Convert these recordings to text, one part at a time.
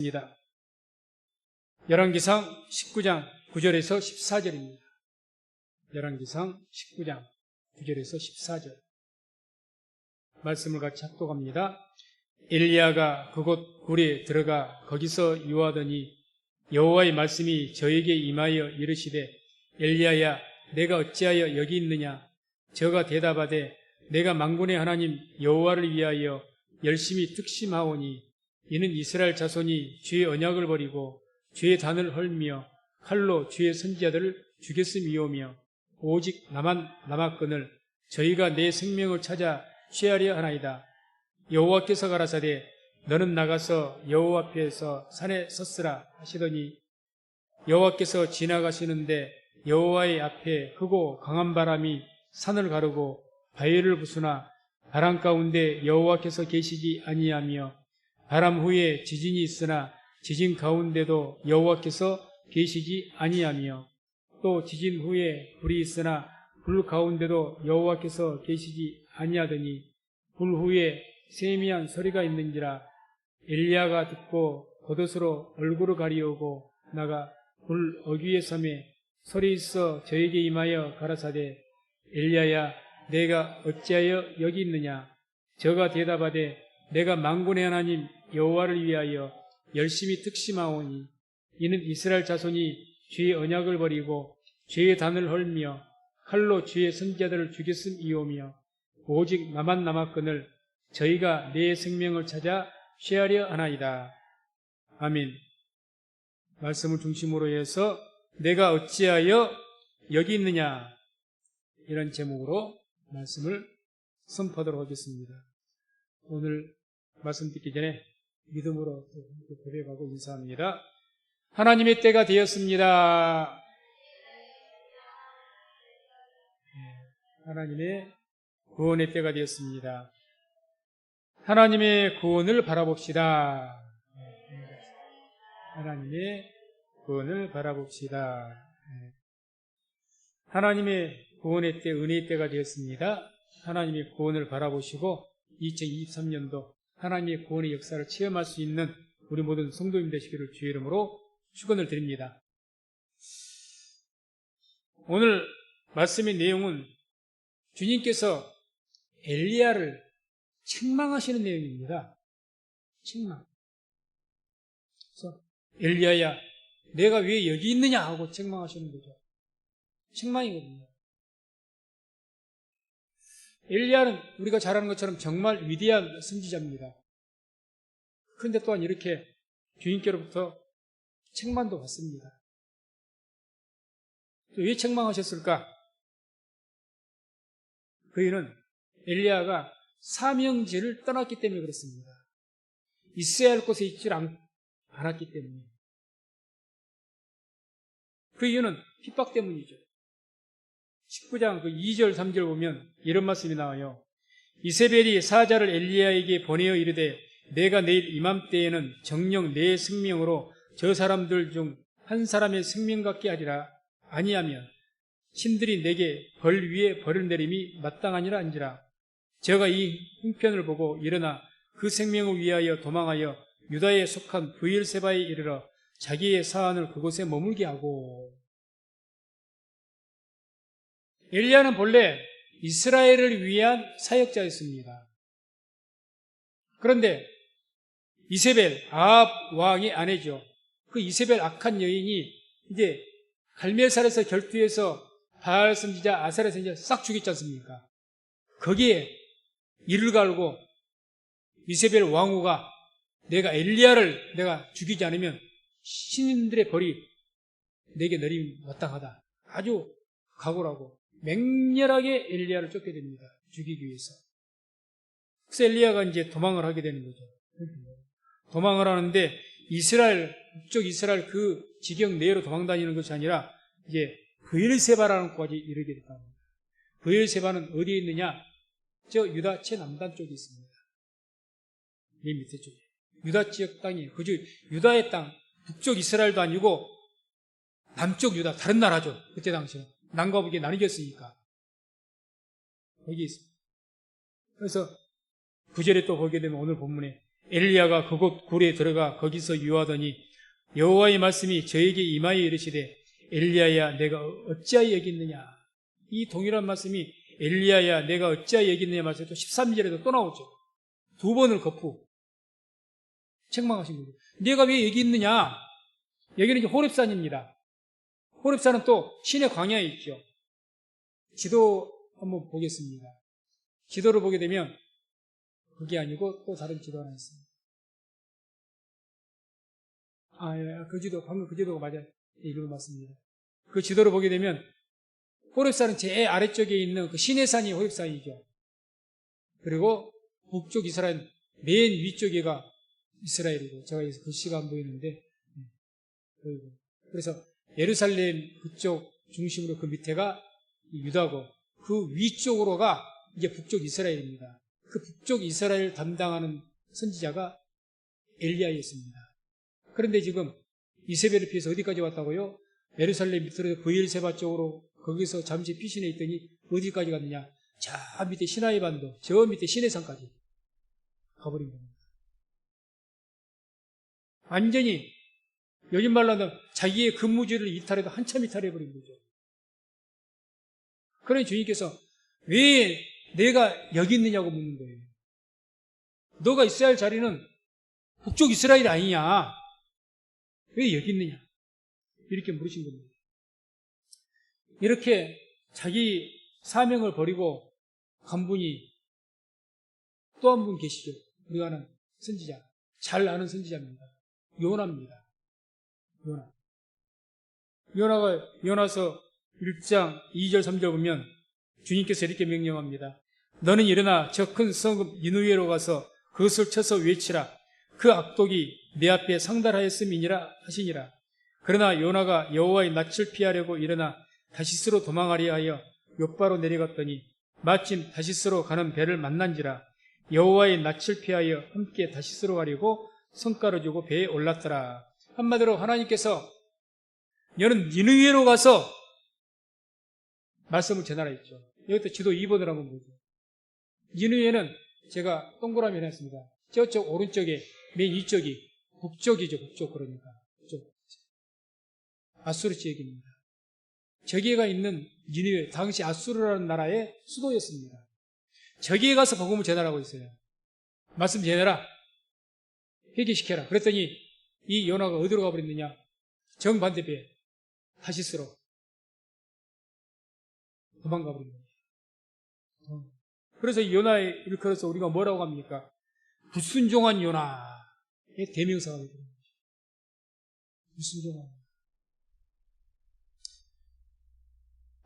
입니다. 열왕기상 19장 9절에서 14절입니다. 열왕기상 19장 9절에서 14절 말씀을 같이 합독합니다. 엘리야가 그곳 굴에 들어가 거기서 유하더니 여호와의 말씀이 저에게 임하여 이르시되 엘리야야 내가 어찌하여 여기 있느냐. 저가 대답하되 내가 만군의 하나님 여호와를 위하여 열심히 특심하오니 이는 이스라엘 자손이 주의 언약을 버리고 주의 단을 헐며 칼로 주의 선지자들을 죽였음이오며 오직 나만 남았거늘 저희가 내 생명을 찾아 취하려 하나이다. 여호와께서 가라사대 너는 나가서 여호와 앞에서 산에 섰으라 하시더니 여호와께서 지나가시는데 여호와의 앞에 크고 강한 바람이 산을 가르고 바위를 부수나 바람 가운데 여호와께서 계시지 아니하며 바람 후에 지진이 있으나 지진 가운데도 여호와께서 계시지 아니하며 또 지진 후에 불이 있으나 불 가운데도 여호와께서 계시지 아니하더니 불 후에 세미한 소리가 있는지라. 엘리야가 듣고 겉옷으로 얼굴을 가리우고 나가 불 어귀에 섬에 소리 있어 저에게 임하여 가라사대 엘리야야 내가 어찌하여 여기 있느냐. 저가 대답하되 내가 만군의 하나님 여호와를 위하여 열심히 특심하오니 이는 이스라엘 자손이 주의 언약을 버리고 주의 단을 헐며 칼로 주의 선지자들을 죽였음이오며 오직 나만 남았거늘 저희가 내 생명을 찾아 취하려 하나이다. 아멘. 말씀을 중심으로 해서 내가 어찌하여 여기 있느냐 이런 제목으로 말씀을 선포하도록 하겠습니다. 오늘 말씀 듣기 전에 믿음으로 고백하고 인사합니다. 하나님의 때가 되었습니다. 하나님의 구원의 때가 되었습니다. 하나님의 구원을 바라봅시다. 하나님의 구원을 바라봅시다. 하나님의 구원의 때, 은혜의 때가 되었습니다. 하나님의 구원을 바라보시고 2023년도 하나님의 구원의 역사를 체험할 수 있는 우리 모든 성도님 되시기를 주의 이름으로 축원을 드립니다. 오늘 말씀의 내용은 주님께서 엘리야를 책망하시는 내용입니다. 책망. 그래서 엘리야야 내가 왜 여기 있느냐 하고 책망하시는 거죠. 책망이거든요. 엘리야는 우리가 잘 아는 것처럼 정말 위대한 선지자입니다. 그런데 또한 이렇게 주님께로부터 책망도 받습니다. 왜 책망하셨을까? 그 이유는 엘리야가 사명지를 떠났기 때문에 그렇습니다. 있어야 할 곳에 있지 않았기 때문에. 그 이유는 핍박 때문이죠. 19장 2절 3절 보면 이런 말씀이 나와요. 이세벨이 사자를 엘리야에게 보내어 이르되 내가 내일 이맘때에는 정녕 내 생명으로 저 사람들 중 한 사람의 생명 같게 하리라. 아니하면 신들이 내게 벌 위에 벌을 내림이 마땅하니라 한지라. 저가 이 형편을 보고 일어나 그 생명을 위하여 도망하여 유다에 속한 브엘세바에 이르러 자기의 사안을 그곳에 머물게 하고. 엘리야는 본래 이스라엘을 위한 사역자였습니다. 그런데 이세벨, 아합 왕의 아내죠. 그 이세벨 악한 여인이 이제 갈멜살에서 결투해서 바알 선지자, 아세라 선지자 싹 죽였지 않습니까? 거기에 이를 갈고 이세벨 왕후가 내가 엘리야를 내가 죽이지 않으면 신인들의 벌이 내게 내리면 마땅하다. 아주 각오라고 맹렬하게 엘리야를 쫓게 됩니다. 죽이기 위해서. 그래서 엘리야가 이제 도망을 하게 되는 거죠. 도망을 하는데 북쪽 이스라엘 그 지경 내로 도망다니는 것이 아니라 이제 브엘세바라는 곳까지 이르게 됐다. 브엘세바는 어디에 있느냐? 저 유다 최남단 쪽에 있습니다. 맨 밑에 쪽에. 유다 지역 땅이에요. 그저 유다의 땅, 북쪽 이스라엘도 아니고 남쪽 유다, 다른 나라죠. 그때 당시에. 남과 북에 나뉘겼으니까. 거기 있습니다. 그래서 9절에 또 보게 되면 오늘 본문에 엘리야가 그곳 굴에 들어가 거기서 유하더니 여호와의 말씀이 저에게 임하여 이르시되 엘리야야 내가 어찌하여 여기 있느냐. 이 동일한 말씀이 엘리야야 내가 어찌하여 여기 있느냐 말씀이 또 13절에도 또 나오죠. 두 번을 거푸 책망하신 거죠. 내가 왜 여기 있느냐. 여기는 이제 호렙산입니다. 호렙산은 또 신의 광야에 있죠. 지도 한번 보겠습니다. 지도를 보게 되면 그게 아니고 또 다른 지도 하나 있습니다. 그 지도, 방금 그 지도가 맞아요. 이거 맞습니다. 그 지도를 보게 되면 호렙산은 제일 아래쪽에 있는 그 시내산이 호렙산이죠. 그리고 북쪽 이스라엘 맨 위쪽에가 이스라엘이고 제가 여기서 글씨가 안 보이는데 그래서 예루살렘 그쪽 중심으로 그 밑에가 유다고 그 위쪽으로가 이제 북쪽 이스라엘입니다. 그 북쪽 이스라엘 담당하는 선지자가 엘리야였습니다. 그런데 지금 이세벨을 피해서 어디까지 왔다고요? 예루살렘 밑으로 브엘세바 쪽으로 거기서 잠시 피신해 있더니 어디까지 갔느냐? 저 밑에 시나이 반도, 저 밑에 시내산까지 가버린 겁니다. 완전히 요즘 말로 하면 자기의 근무지를 이탈해도 한참 이탈해버린 거죠. 그러니 주님께서 왜 내가 여기 있느냐고 묻는 거예요. 너가 있어야 할 자리는 북쪽 이스라엘 아니냐? 왜 여기 있느냐? 이렇게 물으신 겁니다. 이렇게 자기 사명을 버리고 간 분이 또 한 분 계시죠. 우리가 아는 선지자. 잘 아는 선지자입니다. 요나입니다. 요나가 요나서 1장 2절 3절 보면 주님께서 이렇게 명령합니다. 너는 일어나 저 큰 성읍 니느웨로 가서 그것을 쳐서 외치라. 그 악독이 내 앞에 상달하였음이니라 하시니라. 그러나 요나가 여호와의 낯을 피하려고 일어나 다시스로 도망하려 하여 욥바로 내려갔더니 마침 다시스로 가는 배를 만난지라. 여호와의 낯을 피하여 함께 다시스로 가려고 성가를 주고 배에 올랐더라. 한마디로 하나님께서 너는 니느웨로 가서 말씀을 전하라 했죠. 여기부터 지도 2번을 한번 보죠. 니느웨는 제가 동그라미 해놨습니다. 저쪽 오른쪽에 맨 위쪽이 북쪽이죠. 북쪽 그러니까 북쪽. 아수르 지역입니다. 저기가 있는 니느웨 당시 아수르라는 나라의 수도였습니다. 저기에 가서 복음을 전하라고 했어요. 말씀 전해라. 회개시켜라. 그랬더니 이 요나가 어디로 가버렸느냐? 정반대배 다시스로 도망가 버린 거예요. 그래서 이 요나의 일컬어서 우리가 뭐라고 합니까? 불순종한 요나의 대명사가 되는 거죠. 불순종한.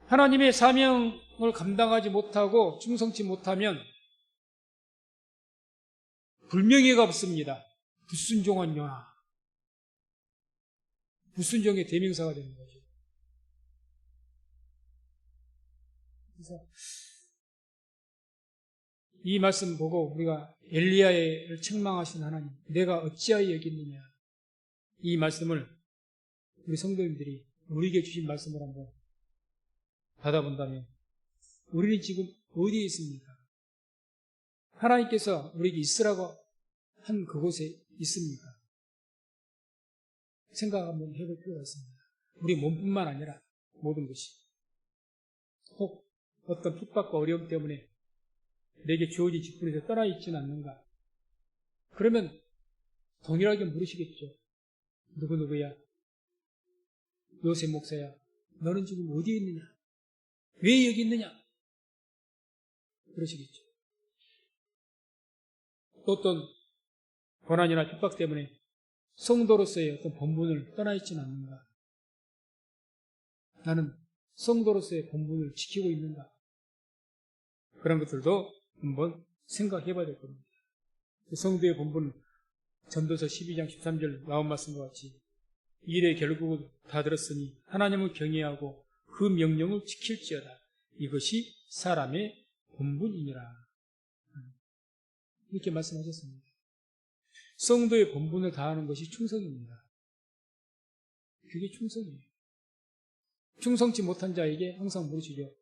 하나님의 사명을 감당하지 못하고 충성치 못하면 불명예가 없습니다. 불순종한 요나. 불순종의 대명사가 되는 거죠. 그래서 이 말씀 보고 우리가 엘리야를 책망하신 하나님, 내가 어찌하여 여기 있느냐. 이 말씀을 우리 성도님들이 우리에게 주신 말씀을 한번 받아본다면 우리는 지금 어디에 있습니까? 하나님께서 우리에게 있으라고 한 그곳에 있습니까? 생각 한번 해볼 필요가 있습니다. 우리 몸뿐만 아니라 모든 것이. 혹 어떤 핍박과 어려움 때문에 내게 주어진 직분에서 떠나 있지는 않는가? 그러면 동일하게 물으시겠죠. 누구야? 요셉 목사야. 너는 지금 어디에 있느냐? 왜 여기 있느냐? 그러시겠죠. 또 어떤 고난이나 핍박 때문에 성도로서의 어떤 본분을 떠나 있지는 않는가? 나는 성도로서의 본분을 지키고 있는가? 그런 것들도 한번 생각해 봐야 될 겁니다. 성도의 본분은 전도서 12장 13절 나온 말씀과 같이 일의 결국은 다 들었으니 하나님을 경외하고 그 명령을 지킬지어다. 이것이 사람의 본분이니라. 이렇게 말씀하셨습니다. 성도의 본분을 다하는 것이 충성입니다. 그게 충성이에요. 충성치 못한 자에게 항상 물으시죠.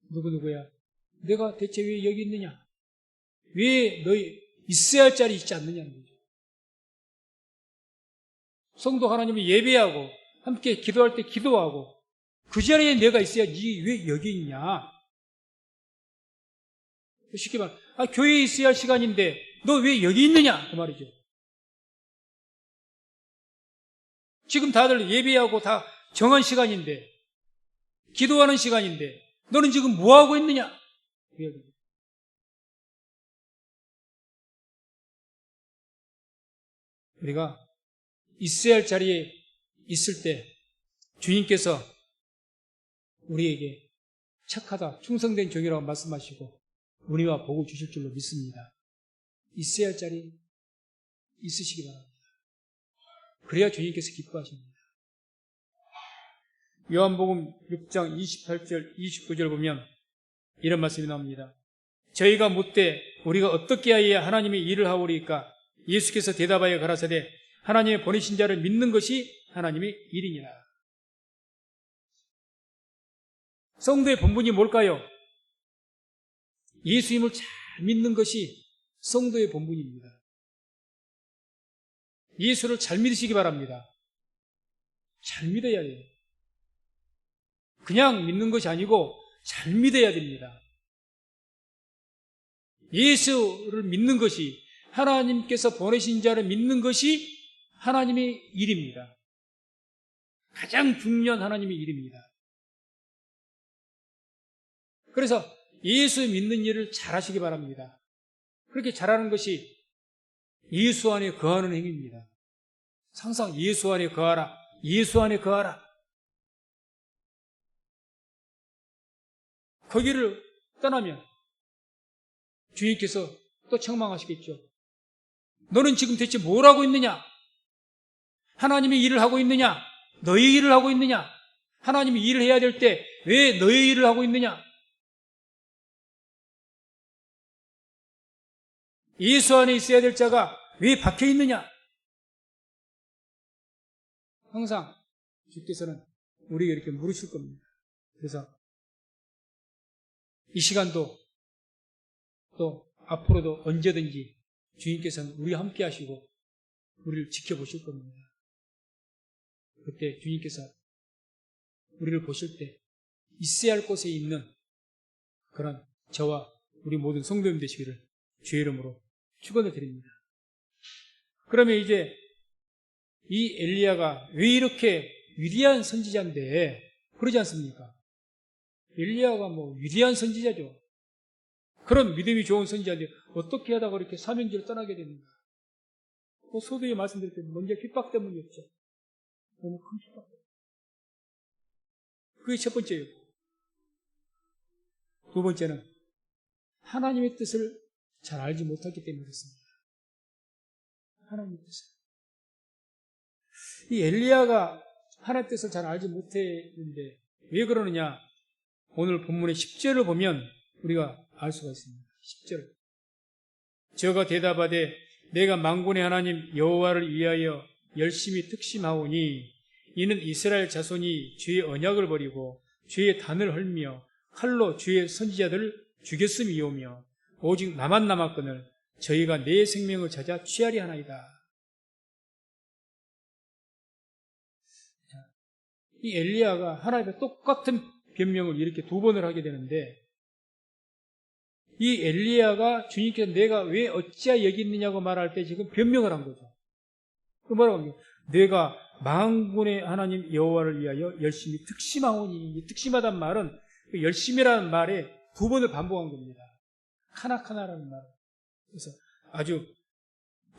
누구야? 내가 대체 왜 여기 있느냐? 왜 있어야 할 자리 있지 않느냐는 거죠. 성도 하나님을 예배하고 함께 기도할 때 기도하고 그 자리에 내가 있어야지 왜 여기 있냐. 쉽게 말하면 교회에 있어야 할 시간인데 너 왜 여기 있느냐 그 말이죠. 지금 다들 예배하고 다 정한 시간인데 기도하는 시간인데 너는 지금 뭐하고 있느냐. 우리가 있어야 할 자리에 있을 때 주님께서 우리에게 착하다, 충성된 종이라고 말씀하시고 은혜와 복을 주실 줄로 믿습니다. 있어야 할 자리에 있으시기 바랍니다. 그래야 주님께서 기뻐하십니다. 요한복음 6장 28절, 29절 보면 이런 말씀이 나옵니다. 저희가 묻되 우리가 어떻게 하여야 하나님의 일을 하오리까? 예수께서 대답하여 가라사대 하나님의 보내신 자를 믿는 것이 하나님의 일이니라. 성도의 본분이 뭘까요? 예수님을 잘 믿는 것이 성도의 본분입니다. 예수를 잘 믿으시기 바랍니다. 잘 믿어야 해요. 그냥 믿는 것이 아니고 잘 믿어야 됩니다. 예수를 믿는 것이, 하나님께서 보내신 자를 믿는 것이 하나님의 일입니다. 가장 중요한 하나님의 일입니다. 그래서 예수 믿는 일을 잘 하시기 바랍니다. 그렇게 잘하는 것이 예수 안에 거하는 행위입니다. 항상 예수 안에 거하라. 예수 안에 거하라. 거기를 떠나면 주님께서 또 책망하시겠죠. 너는 지금 대체 뭘 하고 있느냐? 하나님의 일을 하고 있느냐? 너의 일을 하고 있느냐? 하나님이 일을 해야 될 때 왜 너의 일을 하고 있느냐? 예수 안에 있어야 될 자가 왜 박혀 있느냐? 항상 주께서는 우리에게 이렇게 물으실 겁니다. 그래서 이 시간도 또 앞으로도 언제든지 주님께서는 우리와 함께 하시고 우리를 지켜보실 겁니다. 그때 주님께서 우리를 보실 때 있어야 할 곳에 있는 그런 저와 우리 모든 성도님 되시기를 주의 이름으로 축원을 드립니다. 그러면 이제 이 엘리야가 왜 이렇게 위대한 선지자인데 그러지 않습니까? 엘리야가 위대한 선지자죠. 그런 믿음이 좋은 선지자인데 어떻게 하다가 그렇게 사명지를 떠나게 됐는가? 소도에 말씀드릴 때 먼저 핍박 때문이었죠. 너무 큰 핍박. 그게 첫 번째예요. 두 번째는 하나님의 뜻을 잘 알지 못했기 때문에 그렇습니다. 하나님의 뜻을. 이 엘리야가 하나님의 뜻을 잘 알지 못했는데 왜 그러느냐? 오늘 본문의 10절을 보면 우리가 알 수가 있습니다. 10절. 저가 대답하되 내가 만군의 하나님 여호와를 위하여 열심히 특심하오니 이는 이스라엘 자손이 주의 언약을 버리고 주의 단을 헐며 칼로 주의 선지자들을 죽였음이오며 오직 나만 남았거늘 저희가 내 생명을 찾아 취하리 하나이다. 이 엘리야가 하나님의 똑같은 변명을 이렇게 두 번을 하게 되는데 이 엘리야가 주님께서 내가 왜 어찌하여 여기 있느냐고 말할 때 지금 변명을 한 거죠. 그 뭐라고 합니까? 내가 만군의 하나님 여호와를 위하여 열심히 특심하오니. 특심하다는 말은 열심이라는 말에 두 번을 반복한 겁니다. 카나카나라는 말. 그래서 아주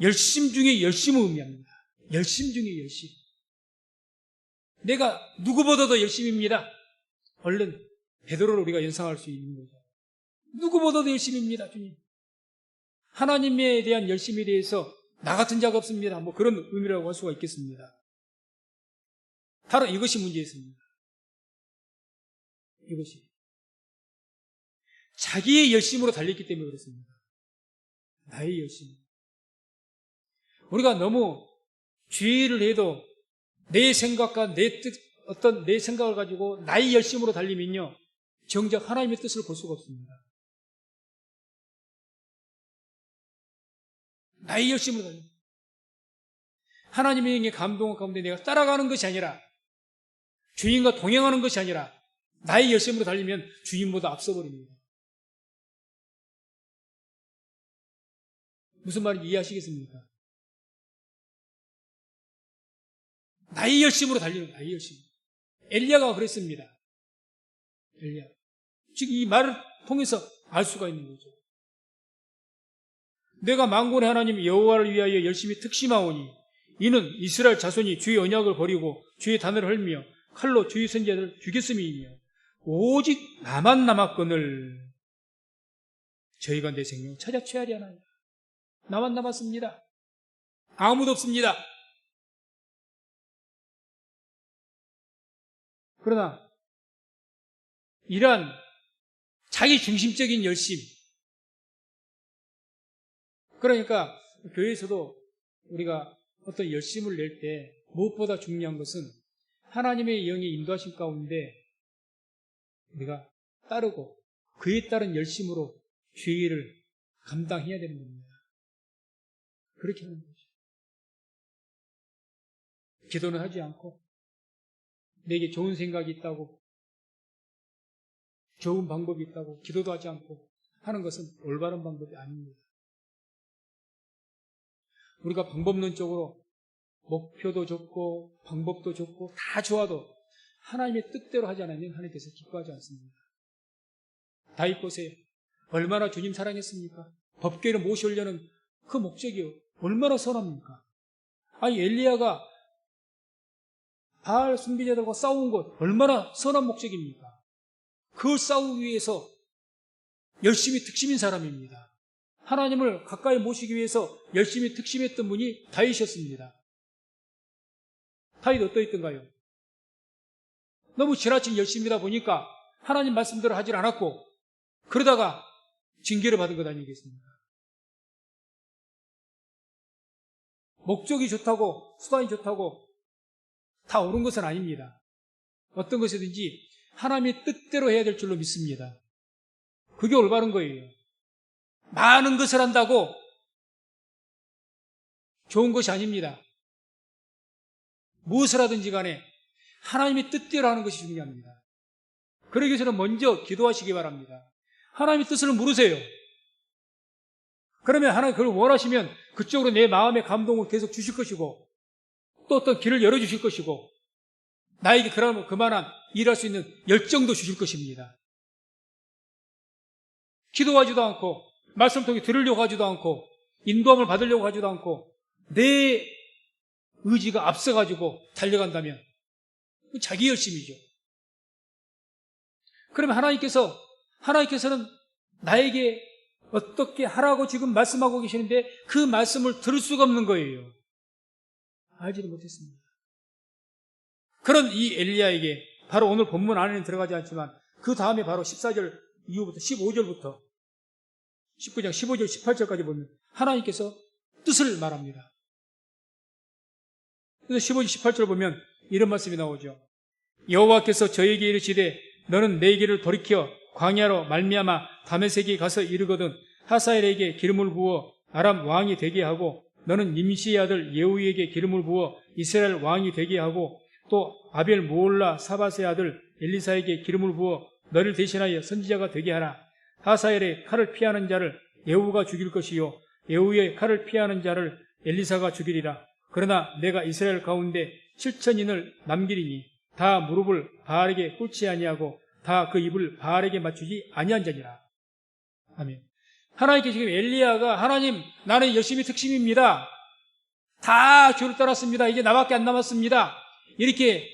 열심 중에 열심을 의미합니다. 열심 중에 열심. 내가 누구보다도 열심입니다. 얼른 베드로를 우리가 연상할 수 있는 거죠. 누구보다도 열심입니다, 주님. 하나님에 대한 열심에 대해서 나 같은 자가 없습니다. 그런 의미라고 할 수가 있겠습니다. 바로 이것이 문제였습니다. 이것이. 자기의 열심으로 달렸기 때문에 그렇습니다. 나의 열심. 우리가 너무 죄를 해도 내 생각과 내 뜻, 어떤 내 생각을 가지고 나의 열심으로 달리면요, 정작 하나님의 뜻을 볼 수가 없습니다. 나의 열심으로 달립니다. 하나님의 감동 가운데 내가 따라가는 것이 아니라 주인과 동행하는 것이 아니라 나의 열심으로 달리면 주인보다 앞서버립니다. 무슨 말인지 이해하시겠습니까? 나의 열심으로 달리는 나의 열심. 엘리야가 그랬습니다. 엘리야. 즉 이 말을 통해서 알 수가 있는 거죠. 내가 만군의 하나님 여호와를 위하여 열심히 특심하오니 이는 이스라엘 자손이 주의 언약을 버리고 주의 단을 헐며 칼로 주의 선지자들을 죽였음이며 오직 나만 남았거늘 저희가 내 생명을 찾아 취하리 하나이다. 나만 남았습니다. 아무도 없습니다. 그러나 이러한 자기 중심적인 열심, 그러니까 교회에서도 우리가 어떤 열심을 낼 때 무엇보다 중요한 것은 하나님의 영의 인도하심 가운데 우리가 따르고 그에 따른 열심으로 죄를 감당해야 되는 겁니다. 그렇게 하는 거죠. 기도는 하지 않고 내게 좋은 생각이 있다고 좋은 방법이 있다고 기도도 하지 않고 하는 것은 올바른 방법이 아닙니다. 우리가 방법론적으로 목표도 좋고 방법도 좋고 다 좋아도 하나님의 뜻대로 하지 않으면 하나님께서 기뻐하지 않습니다. 다윗 보세요. 얼마나 주님 사랑했습니까? 법궤를 모시려는 그 목적이 얼마나 선합니까? 아니 엘리야가 바알 숭배자들과 싸운 것 얼마나 선한 목적입니까? 그 싸우기 위해서 열심히 특심인 사람입니다. 하나님을 가까이 모시기 위해서 열심히 특심했던 분이 다윗이었습니다. 다윗 어떠했던가요? 너무 지나친 열심이다 보니까 하나님 말씀대로 하질 않았고 그러다가 징계를 받은 것 아니겠습니까? 목적이 좋다고 수단이 좋다고 다 옳은 것은 아닙니다. 어떤 것이든지 하나님의 뜻대로 해야 될 줄로 믿습니다. 그게 올바른 거예요. 많은 것을 한다고 좋은 것이 아닙니다. 무엇을 하든지 간에 하나님의 뜻대로 하는 것이 중요합니다. 그러기 위해서는 먼저 기도하시기 바랍니다. 하나님의 뜻을 물으세요. 그러면 하나님 그걸 원하시면 그쪽으로 내 마음의 감동을 계속 주실 것이고 또 어떤 길을 열어주실 것이고 나에게 그만한 일할 수 있는 열정도 주실 것입니다. 기도하지도 않고 말씀을 통해 들으려고 하지도 않고 인도함을 받으려고 하지도 않고 내 의지가 앞서가지고 달려간다면 자기 열심이죠. 그러면 하나님께서는 나에게 어떻게 하라고 지금 말씀하고 계시는데 그 말씀을 들을 수가 없는 거예요. 알지를 못했습니다. 그런 이 엘리야에게 바로 오늘 본문 안에는 들어가지 않지만 그 다음에 바로 14절 이후부터 15절부터 19장 15절 18절까지 보면 하나님께서 뜻을 말합니다. 그래서 15절 18절 보면 이런 말씀이 나오죠. 여호와께서 저에게 이르시되 너는 내 길을 돌이켜 광야로 말미암아 다메섹에 가서 이르거든 하사엘에게 기름을 부어 아람 왕이 되게 하고 너는 nim시의 아들 예후에게 기름을 부어 이스라엘 왕이 되게 하고 또 아벨 모올라 사밧의 아들 엘리사에게 기름을 부어 너를 대신하여 선지자가 되게 하라. 하사엘의 칼을 피하는 자를 예후가 죽일 것이요 예후의 칼을 피하는 자를 엘리사가 죽이리라. 그러나 내가 이스라엘 가운데 7천인을 남기리니 다 무릎을 바알에게 꿇지 아니하고 다 그 입을 바알에게 맞추지 아니한 자니라. 아멘. 하나님께 지금 엘리야가 하나님 나는 열심히 특심입니다. 다 주를 따랐습니다. 이제 나밖에 안 남았습니다. 이렇게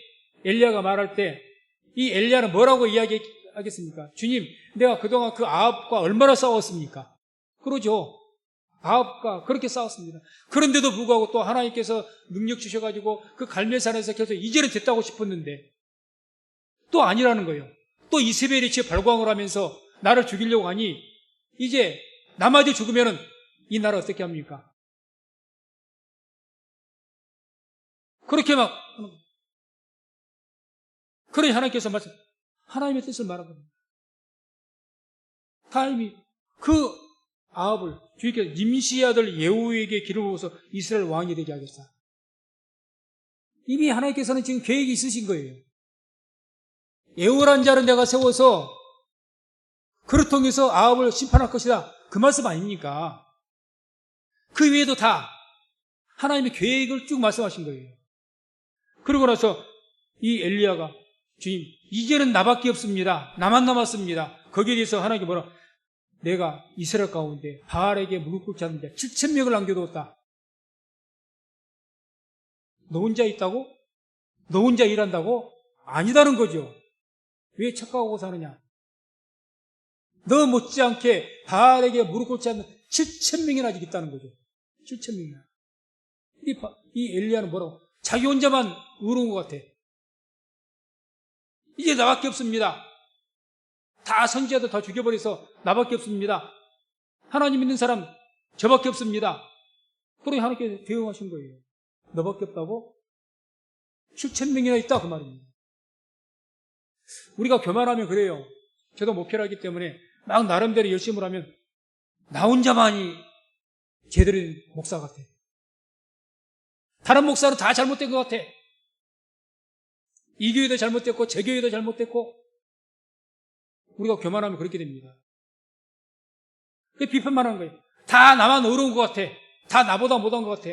엘리야가 말할 때 이 엘리야는 뭐라고 이야기하겠습니까? 주님, 내가 그동안 그 아합과 얼마나 싸웠습니까? 그러죠. 아합과 그렇게 싸웠습니다. 그런데도 불구하고 또 하나님께서 능력 주셔가지고 그 갈멜산에서 계속 이제는 됐다고 싶었는데 또 아니라는 거예요. 또 이세벨이 제 발광을 하면서 나를 죽이려고 하니 이제 나마저 죽으면은 이 나라 어떻게 합니까? 그렇게 막 그러니 하나님께서 하나님의 뜻을 말하거든요. 하나님이 그 아합을 주님께서 nim시의 아들 예후에게 기름을 부어서 이스라엘 왕이 되게 하겠다. 이미 하나님께서는 지금 계획이 있으신 거예요. 예후라는 자를 내가 세워서 그를 통해서 아합을 심판할 것이다. 그 말씀 아닙니까? 그 외에도 다 하나님의 계획을 쭉 말씀하신 거예요. 그러고 나서 이 엘리야가 주님, 이제는 나밖에 없습니다. 나만 남았습니다. 거기에 대해서 하나님께 뭐라? 내가 이스라엘 가운데 바알에게 무릎 꿇지 않는 자 7,000명을 남겨두었다. 너 혼자 있다고? 너 혼자 일한다고? 아니다는 거죠. 왜 착각하고 사느냐? 너 못지않게 바알에게 무릎 꿇지 않는 7,000명이나 아직 있다는 거죠. 7,000명이나. 이 엘리야는 뭐라고? 자기 혼자만 의로운 것 같아. 이제 나밖에 없습니다. 다 선지자도 다 죽여버려서 나밖에 없습니다. 하나님 믿는 사람 저밖에 없습니다. 그러니 하나님께서 대응하신 거예요. 너밖에 없다고? 7,000명이나 있다 그 말입니다. 우리가 교만하면 그래요. 저도 목회를 하기 때문에 막 나름대로 열심히 하면 나 혼자만이 제대로 된 목사 같아. 다른 목사는 다 잘못된 것 같아. 이 교회도 잘못됐고 제 교회도 잘못됐고 우리가 교만하면 그렇게 됩니다. 그 비판만 하는 거예요. 다 나만 어려운 것 같아. 다 나보다 못한 것 같아.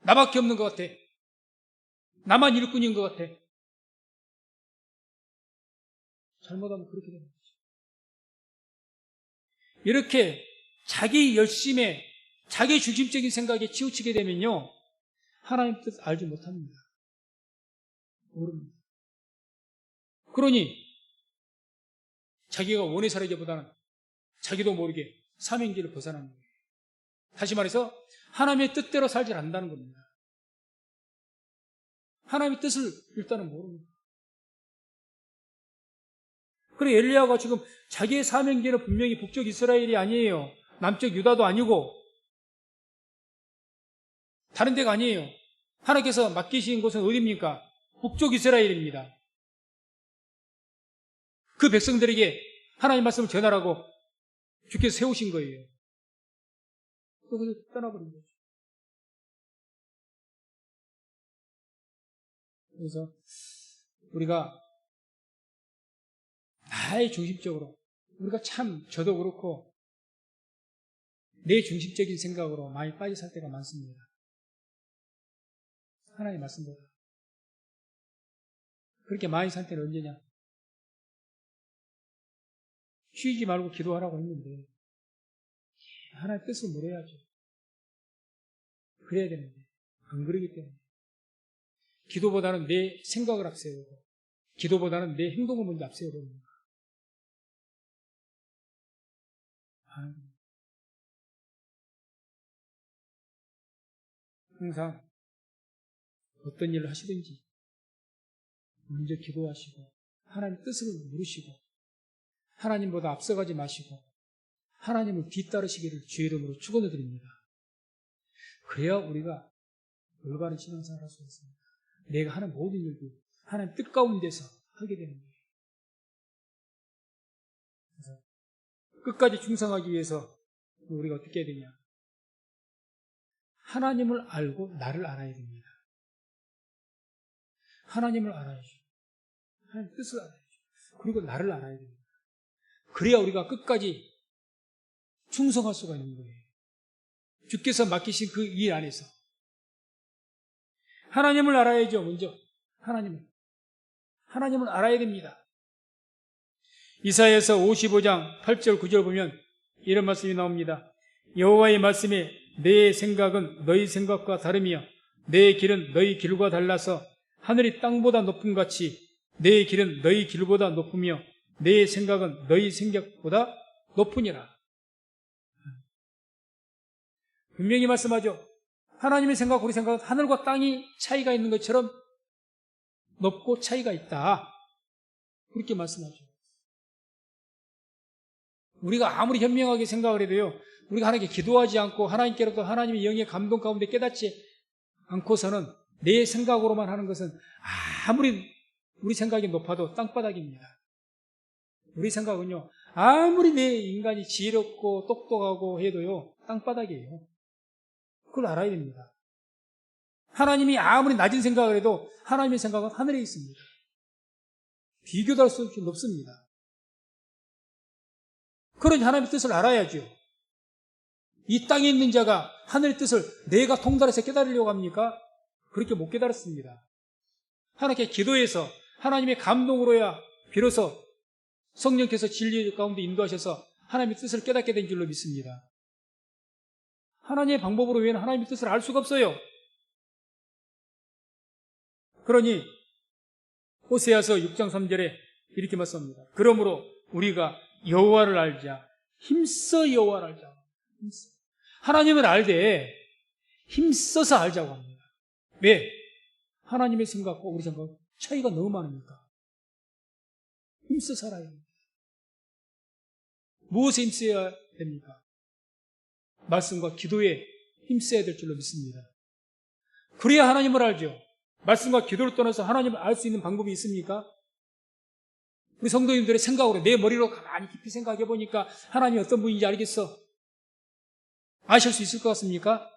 나밖에 없는 것 같아. 나만 일꾼인 것 같아. 잘못하면 그렇게 되는 거죠. 이렇게 자기 열심에 자기 중심적인 생각에 치우치게 되면요. 하나님 뜻 알지 못합니다. 모릅니다. 그러니 자기가 원해 살기보다는 자기도 모르게 사명길을 벗어나는 거예요. 다시 말해서 하나님의 뜻대로 살지 않는다는 겁니다. 하나님의 뜻을 일단은 모릅니다. 그래 엘리야가 지금 자기의 사명길은 분명히 북쪽 이스라엘이 아니에요. 남쪽 유다도 아니고 다른 데가 아니에요. 하나님께서 맡기신 곳은 어디입니까? 북쪽 이스라엘입니다. 그 백성들에게 하나님 말씀을 전하라고 주께서 세우신 거예요. 그래서 떠나버린 거죠. 그래서 우리가 나의 중심적으로 우리가 참 저도 그렇고 내 중심적인 생각으로 많이 빠져 살 때가 많습니다. 하나님 말씀보다. 그렇게 많이 살 때는 언제냐? 쉬지 말고 기도하라고 했는데 하나님 뜻을 물어야죠. 그래야 되는데 안 그러기 때문에 기도보다는 내 생각을 앞세우고 기도보다는 내 행동을 먼저 앞세우려는 거예요. 항상 어떤 일을 하시든지 먼저 기도하시고 하나님 뜻을 물으시고 하나님보다 앞서가지 마시고 하나님을 뒤따르시기를 주의 이름으로 축원드립니다. 그래야 우리가 올바른 신앙생활을 할 수 있습니다. 내가 하는 모든 일도 하나님 뜻 가운데서 하게 되는 거예요. 그래서 끝까지 충성하기 위해서 우리가 어떻게 해야 되냐? 하나님을 알고 나를 알아야 됩니다. 하나님을 알아야죠. 하나님 뜻을 알아야죠. 그리고 나를 알아야 됩니다. 그래야 우리가 끝까지 충성할 수가 있는 거예요. 주께서 맡기신 그 일 안에서. 하나님을 알아야죠, 먼저. 하나님을 알아야 됩니다. 이사야서 55장 8절 9절 보면 이런 말씀이 나옵니다. 여호와의 말씀에 내 생각은 너희 생각과 다르며 내 길은 너희 길과 달라서 하늘이 땅보다 높음 같이 내 길은 너희 길보다 높으며 내 생각은 너희 생각보다 높으니라. 분명히 말씀하죠. 하나님의 생각, 우리 생각은 하늘과 땅이 차이가 있는 것처럼 높고 차이가 있다. 그렇게 말씀하죠. 우리가 아무리 현명하게 생각을 해도요, 우리가 하나님께 기도하지 않고 하나님께로부터 하나님의 영의 감동 가운데 깨닫지 않고서는 내 생각으로만 하는 것은 아무리 우리 생각이 높아도 땅바닥입니다. 우리 생각은요, 아무리 내 인간이 지혜롭고 똑똑하고 해도요, 땅바닥이에요. 그걸 알아야 됩니다. 하나님이 아무리 낮은 생각을 해도 하나님의 생각은 하늘에 있습니다. 비교도 할 수 없이 높습니다. 그러니 하나님의 뜻을 알아야죠. 이 땅에 있는 자가 하늘의 뜻을 내가 통달해서 깨달으려고 합니까? 그렇게 못 깨달았습니다. 하나님께 기도해서 하나님의 감동으로야 비로소 성령께서 진리 가운데 인도하셔서 하나님의 뜻을 깨닫게 된 줄로 믿습니다. 하나님의 방법으로 외에는 하나님의 뜻을 알 수가 없어요. 그러니 호세아서 6장 3절에 이렇게 말씀합니다. 그러므로 우리가 여호와를 알자. 힘써 여호와를 알자. 힘써. 하나님을 알되 힘써서 알자고 합니다. 왜? 하나님의 생각과 우리 생각 차이가 너무 많으니까. 힘써 살아야 됩니다. 무엇에 힘써야 됩니까? 말씀과 기도에 힘써야 될 줄로 믿습니다. 그래야 하나님을 알죠. 말씀과 기도를 떠나서 하나님을 알 수 있는 방법이 있습니까? 우리 성도님들의 생각으로 내 머리로 가만히 깊이 생각해 보니까 하나님이 어떤 분인지 알겠어. 아실 수 있을 것 같습니까?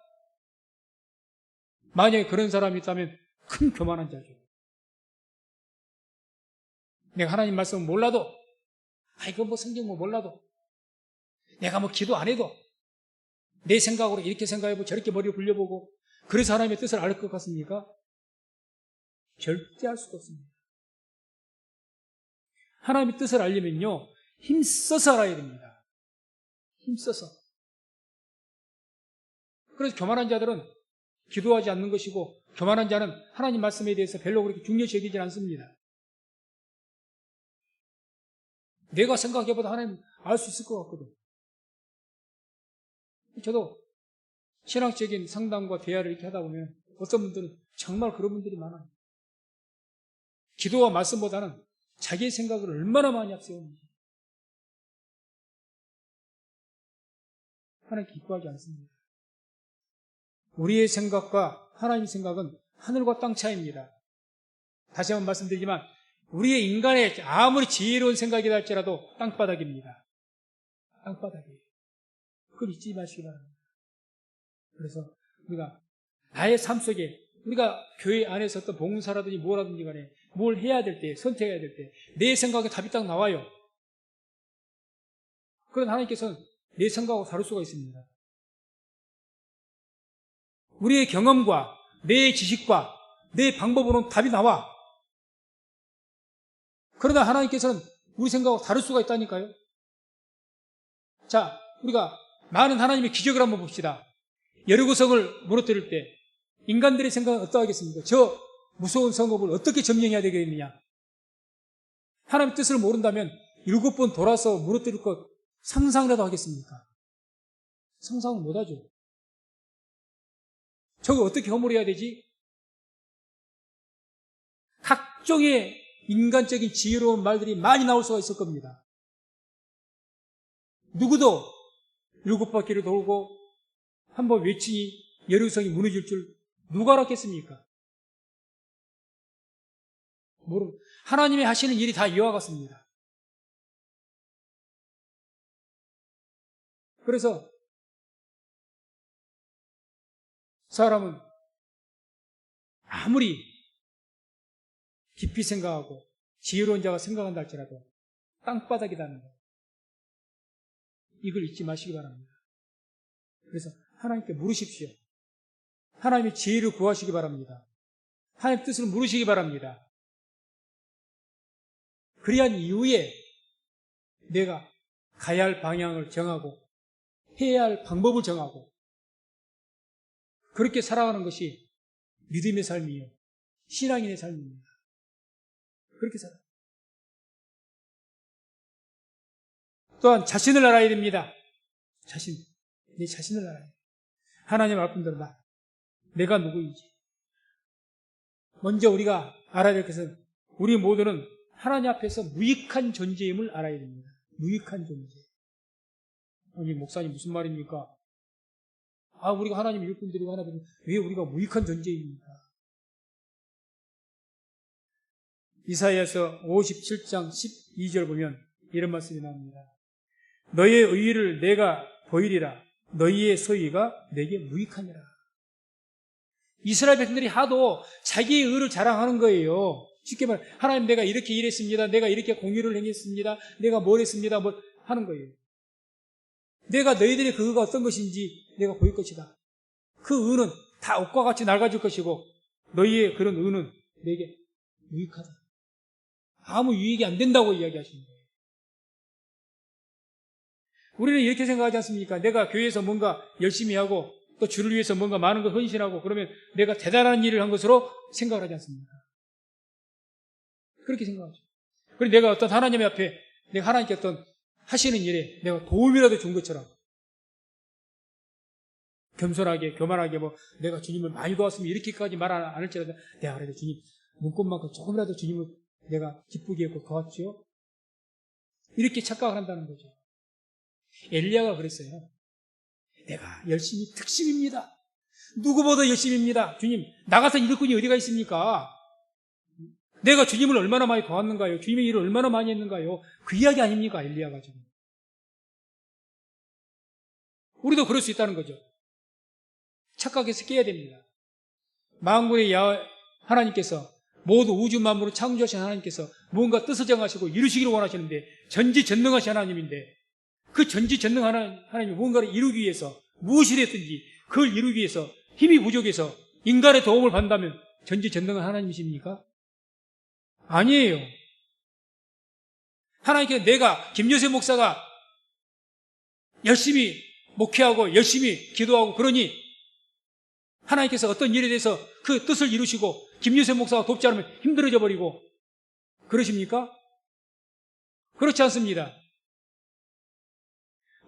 만약에 그런 사람이 있다면 큰 교만한 자죠. 내가 하나님 말씀을 몰라도, 이거 뭐 성경 뭐 몰라도, 내가 뭐 기도 안 해도 내 생각으로 이렇게 생각해보고 저렇게 머리를 굴려보고 그래서 하나님의 뜻을 알 것 같습니까? 절대 알 수가 없습니다. 하나님의 뜻을 알려면요, 힘써서 알아야 됩니다. 힘써서. 그래서 교만한 자들은 기도하지 않는 것이고, 교만한 자는 하나님 말씀에 대해서 별로 그렇게 중요시 여기지 않습니다. 내가 생각해봐도 하나님 알 수 있을 것 같거든. 저도 신앙적인 상담과 대화를 이렇게 하다 보면 어떤 분들은 정말 그런 분들이 많아요. 기도와 말씀보다는 자기의 생각을 얼마나 많이 앞세우는지. 하나님 기뻐하지 않습니다. 우리의 생각과 하나님의 생각은 하늘과 땅 차이입니다. 다시 한번 말씀드리지만 우리의 인간의 아무리 지혜로운 생각이다 할지라도 땅바닥입니다. 땅바닥이에요. 그걸 잊지 마시기 바랍니다. 그래서 우리가 나의 삶 속에 우리가 교회 안에서 어떤 봉사라든지 뭐라든지 간에 뭘 해야 될 때, 선택해야 될 때 내 생각에 답이 딱 나와요. 그런 하나님께서는 내 생각하고 다를 수가 있습니다. 우리의 경험과 내 지식과 내 방법으로는 답이 나와. 그러나 하나님께서는 우리 생각하고 다를 수가 있다니까요. 자, 우리가 많은 하나님의 기적을 한번 봅시다. 여리고성을 무너뜨릴 때 인간들의 생각은 어떠하겠습니까? 저 무서운 성읍을 어떻게 점령해야 되겠느냐? 하나님의 뜻을 모른다면 7번 돌아서 무너뜨릴 것 상상이라도 하겠습니까? 상상은 못하죠. 저거 어떻게 허물어야 되지? 각종의 인간적인 지혜로운 말들이 많이 나올 수가 있을 겁니다. 누구도 7바퀴를 돌고 한번 외치니 여리고성이 무너질 줄 누가 알았겠습니까? 하나님이 하시는 일이 다 이와 같습니다. 그래서 사람은 아무리 깊이 생각하고 지혜로운 자가 생각한다 할지라도 땅바닥이라는 것, 이걸 잊지 마시기 바랍니다. 그래서 하나님께 물으십시오. 하나님의 지혜를 구하시기 바랍니다. 하나님의 뜻을 물으시기 바랍니다. 그리한 이후에 내가 가야 할 방향을 정하고 해야 할 방법을 정하고 그렇게 살아가는 것이 믿음의 삶이요 신앙인의 삶입니다. 그렇게 살아요. 또한 자신을 알아야 됩니다. 내 자신을 알아야 돼요. 하나님 말씀대로 내가 누구인지. 먼저 우리가 알아야 될 것은 우리 모두는 하나님 앞에서 무익한 존재임을 알아야 됩니다. 무익한 존재. 아니 목사님 무슨 말입니까? 우리가 하나님 일꾼들이고 하나님 왜 우리가 무익한 존재입니까? 이사야서 57장 12절 보면 이런 말씀이 나옵니다. 너희의 의의를 내가 보이리라. 너희의 소위가 내게 무익하니라. 이스라엘 백성들이 하도 자기의 의를 자랑하는 거예요. 쉽게 말해 하나님 내가 이렇게 일했습니다. 내가 이렇게 공의를 행했습니다. 내가 뭘 했습니다. 뭘 하는 거예요. 내가 너희들의 그 의가 어떤 것인지 내가 보일 것이다. 그 의는 다 옥과 같이 낡아질 것이고 너희의 그런 의는 내게 유익하다. 아무 유익이 안 된다고 이야기하시는 거예요. 우리는 이렇게 생각하지 않습니까? 내가 교회에서 뭔가 열심히 하고 또 주를 위해서 뭔가 많은 걸 헌신하고 그러면 내가 대단한 일을 한 것으로 생각을 하지 않습니까? 그렇게 생각하죠. 그리고 내가 어떤 하나님 앞에 내가 하나님께 어떤 하시는 일에 내가 도움이라도 준 것처럼 겸손하게 교만하게 뭐 내가 주님을 많이 도왔으면 이렇게까지 말 안 할지라도 내가 그래도 주님 눈꽃만큼 조금이라도 주님을 내가 기쁘게 했고 도왔죠. 이렇게 착각을 한다는 거죠. 엘리야가 그랬어요. 내가 열심히 특심입니다. 누구보다 열심입니다. 주님 나가서 일꾼이 어디가 있습니까? 내가 주님을 얼마나 많이 도왔는가요? 주님의 일을 얼마나 많이 했는가요? 그 이야기 아닙니까? 엘리야가 지금. 우리도 그럴 수 있다는 거죠. 착각해서 깨야 됩니다. 만군의 하나님께서 모두 우주 만물을 창조하신 하나님께서 무언가 뜻을 정하시고 이루시기를 원하시는데 전지전능하신 하나님인데 그 전지전능한 하나님이 무언가를 이루기 위해서 무엇이 됐든지 그걸 이루기 위해서 힘이 부족해서 인간의 도움을 받는다면 전지전능한 하나님이십니까? 아니에요. 하나님께서 내가 김여세 목사가 열심히 목회하고 열심히 기도하고 그러니 하나님께서 어떤 일에 대해서 그 뜻을 이루시고 김여세 목사가 돕지 않으면 힘들어져 버리고 그러십니까? 그렇지 않습니다.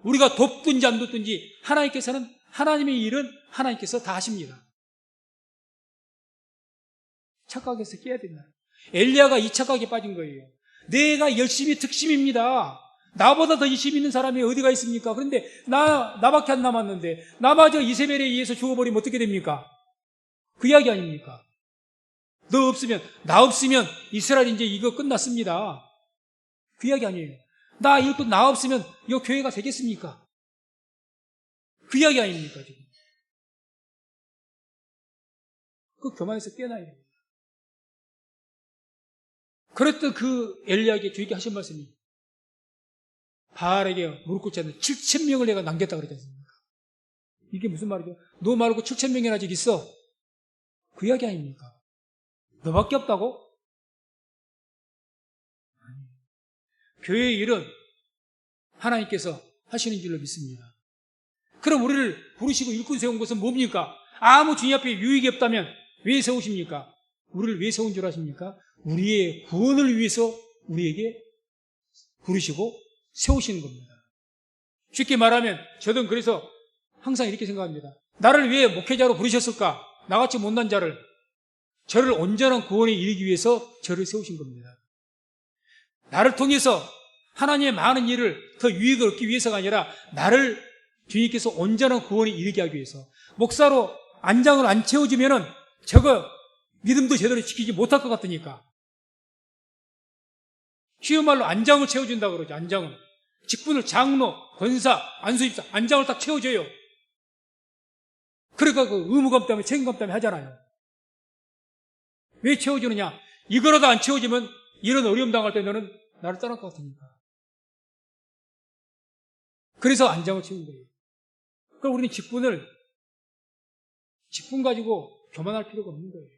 우리가 돕든지 안 돕든지 하나님께서는 하나님의 일은 하나님께서 다 하십니다. 착각해서 깨야 된다. 엘리야가 이 착각에 빠진 거예요. 내가 열심히 특심입니다. 나보다 더 열심히 있는 사람이 어디가 있습니까? 그런데 나밖에 안 남았는데 나마저 이세벨에 의해서 죽어버리면 어떻게 됩니까? 그 이야기 아닙니까? 나 없으면 이스라엘 이제 이거 끝났습니다. 그 이야기 아니에요. 나 없으면 이 교회가 되겠습니까? 그 이야기 아닙니까, 지금? 그 교만에서 깨어나야 됩니다. 그랬던 그 엘리야에게 주님께 하신 말씀이 바알에게 무릎 꿇지 않는 7,000명을 내가 남겼다 그랬지 않습니까? 이게 무슨 말이죠? 너 말고 7,000명이나 아직 있어. 그 이야기 아닙니까? 너밖에 없다고? 교회의 일은 하나님께서 하시는 줄로 믿습니다. 그럼 우리를 부르시고 일꾼 세운 것은 뭡니까? 아무 주님 앞에 유익이 없다면 왜 세우십니까? 우리를 왜 세운 줄 아십니까? 우리의 구원을 위해서 우리에게 부르시고 세우시는 겁니다. 쉽게 말하면 저는 그래서 항상 이렇게 생각합니다. 나를 왜 목회자로 부르셨을까? 나같이 못난 자를 저를 온전한 구원에 이르기 위해서 저를 세우신 겁니다. 나를 통해서 하나님의 많은 일을 더 유익을 얻기 위해서가 아니라 나를 주님께서 온전한 구원에 이르게 하기 위해서 목사로 안장을 안 채워주면은 저거 믿음도 제대로 지키지 못할 것 같으니까 쉬운 말로 안장을 채워준다고 그러죠. 안장을 직분을 장로, 권사, 안수집사 안장을 딱 채워줘요. 그러니까 그 의무감 때문에 책임감 때문에 하잖아요. 왜 채워주느냐? 이거라도 안 채워주면 이런 어려움 당할 때 너는 나를 떠날 것 같으니까. 그래서 안장을 채운 거예요. 그럼 우리는 직분 가지고 교만할 필요가 없는 거예요.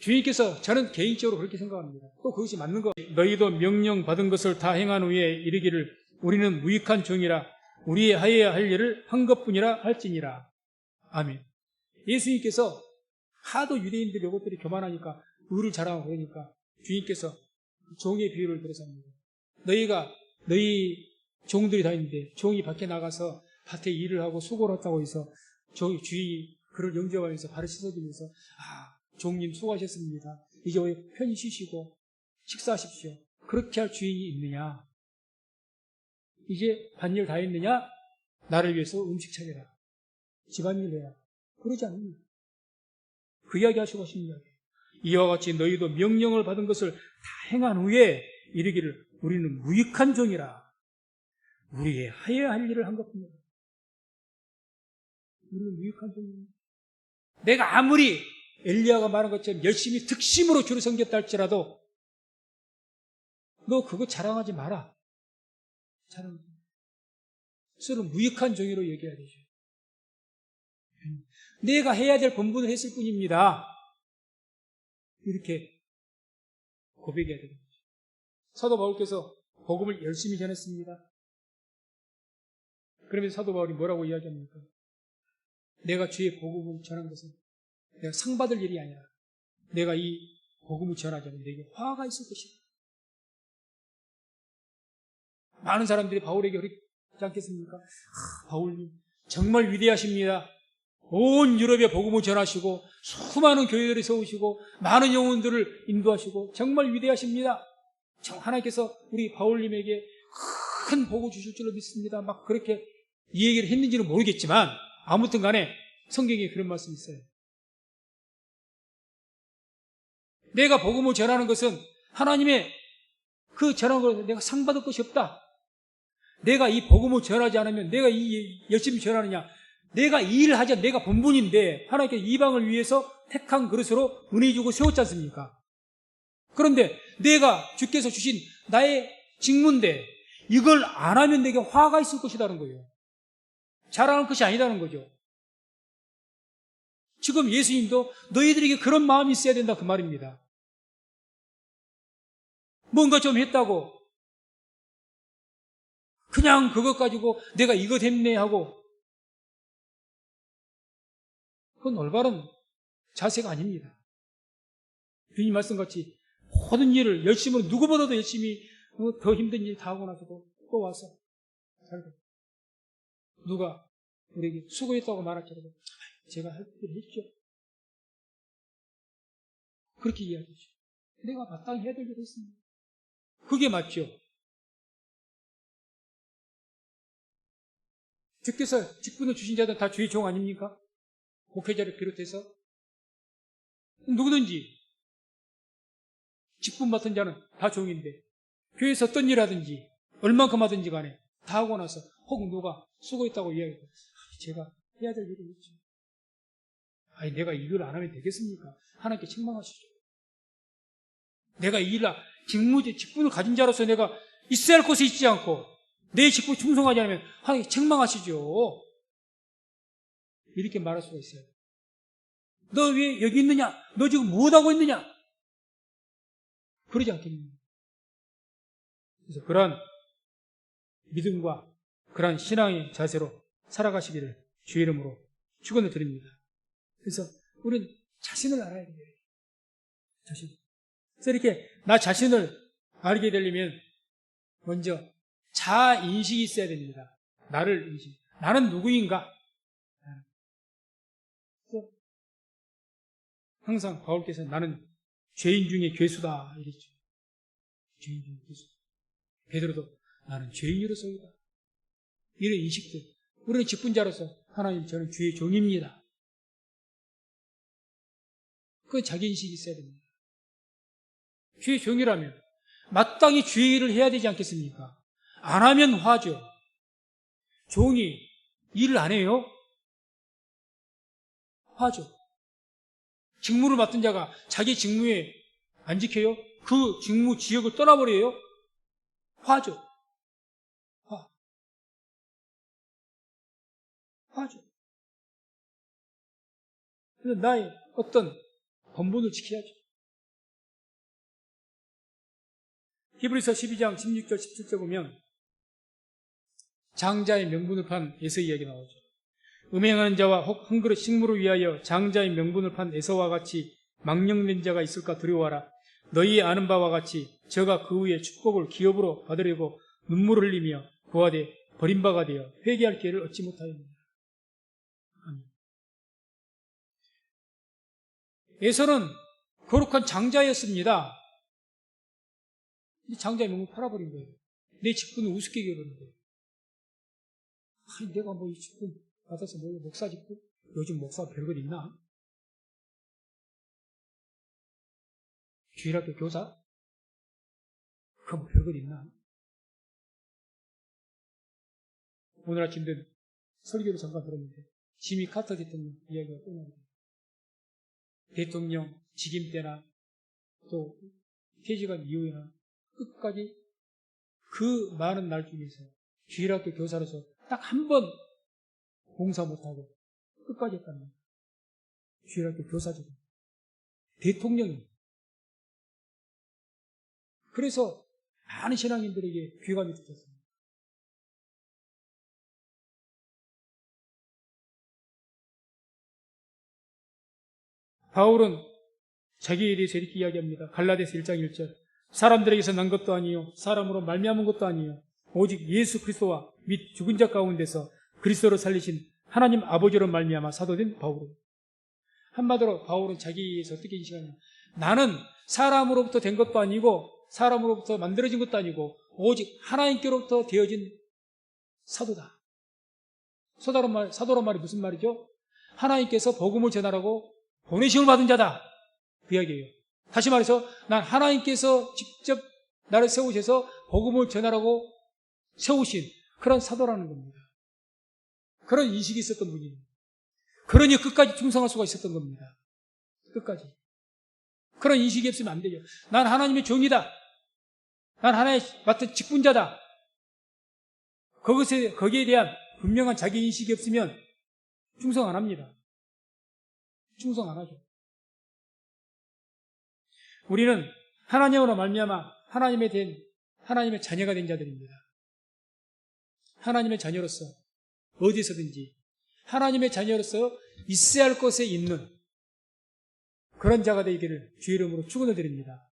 주님께서 저는 개인적으로 그렇게 생각합니다. 또 그것이 맞는 거예요. 너희도 명령 받은 것을 다 행한 후에 이르기를 우리는 무익한 종이라 우리의 하여야 할 일을 한 것뿐이라 할지니라. 아멘. 예수님께서 하도 유대인들이 이것들이 교만하니까 의를 자랑하고 그러니까 주님께서 종의 비유를 들으셨습니다. 너희 종들이 다 있는데 종이 밖에 나가서 밭에 일을 하고 수고를 했다고 해서 주인이 그를 영접하면서 발을 씻어주면서 종님 수고하셨습니다. 이제 편히 쉬시고 식사하십시오. 그렇게 할 주인이 있느냐? 이제 밭일 다 했느냐? 나를 위해서 음식 차려라. 집안일 해라. 그러지 않습니다. 그 이야기 하시고 하신 이야기. 이와 같이 너희도 명령을 받은 것을 다 행한 후에 이르기를 우리는 무익한 종이라. 우리의 해야 할 일을 한 것뿐이다. 우리는 무익한 종입니다. 내가 아무리 엘리야가 말한 것처럼 열심히 득심으로 주를 섬겼다 할지라도 너 그거 자랑하지 마라. 자랑하지 마라. 서로 무익한 종이로 얘기해야 되죠. 내가 해야 될 본분을 했을 뿐입니다. 이렇게 고백해야 되는 거죠. 사도 바울께서 복음을 열심히 전했습니다. 그러면서 사도 바울이 뭐라고 이야기합니까? 내가 주의 복음을 전한 것은 내가 상 받을 일이 아니라 내가 이 복음을 전하자면 내게 화가 있을 것이다. 많은 사람들이 바울에게 그러지 않겠습니까? 바울님 정말 위대하십니다. 온 유럽에 복음을 전하시고 수많은 교회들을 세우시고 많은 영혼들을 인도하시고 정말 위대하십니다. 하나님께서 우리 바울님에게 큰 복을 주실 줄로 믿습니다. 막 그렇게 이 얘기를 했는지는 모르겠지만 아무튼 간에 성경에 그런 말씀이 있어요. 내가 복음을 전하는 것은 하나님의 그 전하는 것에서 내가 상 받을 것이 없다. 내가 이 복음을 전하지 않으면 내가 열심히 전하느냐. 내가 이 일을 하자 내가 본분인데 하나님께 이방을 위해서 택한 그릇으로 은혜 주고 세웠지 않습니까? 그런데 내가 주께서 주신 나의 직무인데 이걸 안 하면 내게 화가 있을 것이라는 거예요. 자랑할 것이 아니라는 거죠. 지금 예수님도 너희들에게 그런 마음이 있어야 된다 그 말입니다. 뭔가 좀 했다고 그냥 그것 가지고 내가 이거 됐네 하고 그건 올바른 자세가 아닙니다. 주님 말씀같이 모든 일을 열심으로 누구보다도 열심히 더 힘든 일 다 하고 나서도 또 와서 살고 누가 우리에게 수고했다고 말할지라도 제가 할 일을 했죠. 그렇게 이야기하죠. 내가 마땅히 해야 될 일을 했습니다. 그게 맞죠. 주께서 직분을 주신 자들 다 주의 종 아닙니까? 목회자를 비롯해서 누구든지 직분 맡은 자는 다 종인데 교회에서 어떤 일 하든지 얼만큼 하든지 간에 다 하고 나서 혹은 누가 수고했다고 이야기해요. 제가 해야 될 일이 있죠. 아니 내가 이 일을 안 하면 되겠습니까? 하나님께 책망하시죠. 내가 이 일을 직분을 가진 자로서 내가 있어야 할 곳에 있지 않고 내 직분에 충성하지 않으면 하나님께 책망하시죠. 이렇게 말할 수가 있어요. 너 왜 여기 있느냐? 너 지금 무엇하고 있느냐? 그러지 않겠습니까? 그래서 그러한 믿음과 그러한 신앙의 자세로 살아가시기를 주의 이름으로 축원을 드립니다. 그래서 우리는 자신을 알아야 돼요. 자신. 그래서 이렇게 나 자신을 알게 되려면 먼저 자인식이 있어야 됩니다. 나를 인식. 나는 누구인가? 항상 바울께서 나는 죄인 중에 괴수다 이랬죠. 죄인 중에 괴수. 베드로도 나는 죄인으로서이다. 이런 인식들. 우리는 직분자로서 하나님 저는 주의 종입니다. 그건 자기 인식이 있어야 됩니다. 주의 종이라면 마땅히 주의 일을 해야 되지 않겠습니까? 안 하면 화죠. 종이 일을 안 해요? 화죠. 직무를 맡은 자가 자기 직무에 안 지켜요? 그 직무 지역을 떠나버려요? 화죠. 화죠. 그래서 나의 어떤 본분을 지켜야죠. 히브리서 12장 16절 17절 보면 장자의 명분을 판 에서 이야기 나오죠. 음행하는 자와 혹 한 그릇 식물을 위하여 장자의 명분을 판 에서와 같이 망령된 자가 있을까 두려워하라. 너희 아는 바와 같이 저가 그 후에 축복을 기업으로 받으려고 눈물을 흘리며 구하되 버림바가 되어 회개할 기회를 얻지 못하였느니라. 에서는 거룩한 장자였습니다. 장자의 명분을 팔아버린 거예요. 내 직분을 우습게 여겨버린 거예요. 아니, 내가 뭐 이 직분 받아서 뭐 목사 직분? 요즘 목사 별것 있나? 주일학교 교사? 그럼 별걸 있나? 오늘 아침도 설교를 잠깐 들었는데 지미 카터 대통령 이야기가 떠나는데 대통령 직임 때나 또 퇴직한 이후에나 끝까지 그 많은 날 중에서 주일학교 교사로서 딱 한 번 봉사 못하고 끝까지 했다는 거예요. 주일학교 교사죠. 대통령이. 그래서 많은 신앙인들에게 귀감이 듣었습니다. 바울은 자기에 대해서 이렇게 이야기합니다. 갈라디아서 1장 1절. 사람들에게서 난 것도 아니요 사람으로 말미암은 것도 아니요 오직 예수 그리스도와 및 죽은 자 가운데서 그리스도로 살리신 하나님 아버지로 말미암아 사도된 바울은. 한마디로 바울은 자기에서 어떻게 인식하냐. 나는 사람으로부터 된 것도 아니고 사람으로부터 만들어진 것도 아니고 오직 하나님께로부터 되어진 사도다. 사도란 말이 무슨 말이죠? 하나님께서 복음을 전하라고 보내심을 받은 자다. 그 이야기예요. 다시 말해서 난 하나님께서 직접 나를 세우셔서 복음을 전하라고 세우신 그런 사도라는 겁니다. 그런 인식이 있었던 분이에요. 그러니 끝까지 충성할 수가 있었던 겁니다. 끝까지. 그런 인식이 없으면 안 되죠. 난 하나님의 종이다. 난 하나의 맡은 직분자다. 거기에 대한 분명한 자기 인식이 없으면 충성 안 합니다. 충성 안 하죠. 우리는 하나님으로 말미암아 하나님의 자녀가 된 자들입니다. 하나님의 자녀로서 어디서든지 하나님의 자녀로서 있어야 할 곳에 있는 그런 자가 되기를 주의 이름으로 축원을 드립니다.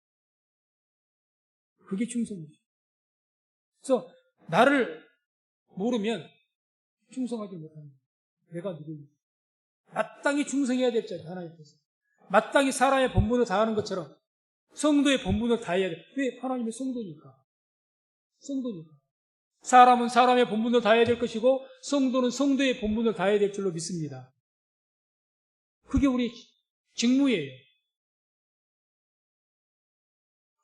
그게 충성이죠. 그래서 나를 모르면 충성하지 못합니다. 내가 누구냐. 마땅히 충성해야 될 자죠. 하나님께서. 마땅히 사람의 본분을 다하는 것처럼 성도의 본분을 다해야 돼. 왜? 하나님의 성도니까. 성도니까. 사람은 사람의 본분을 다해야 될 것이고 성도는 성도의 본분을 다해야 될 줄로 믿습니다. 그게 우리 직무예요.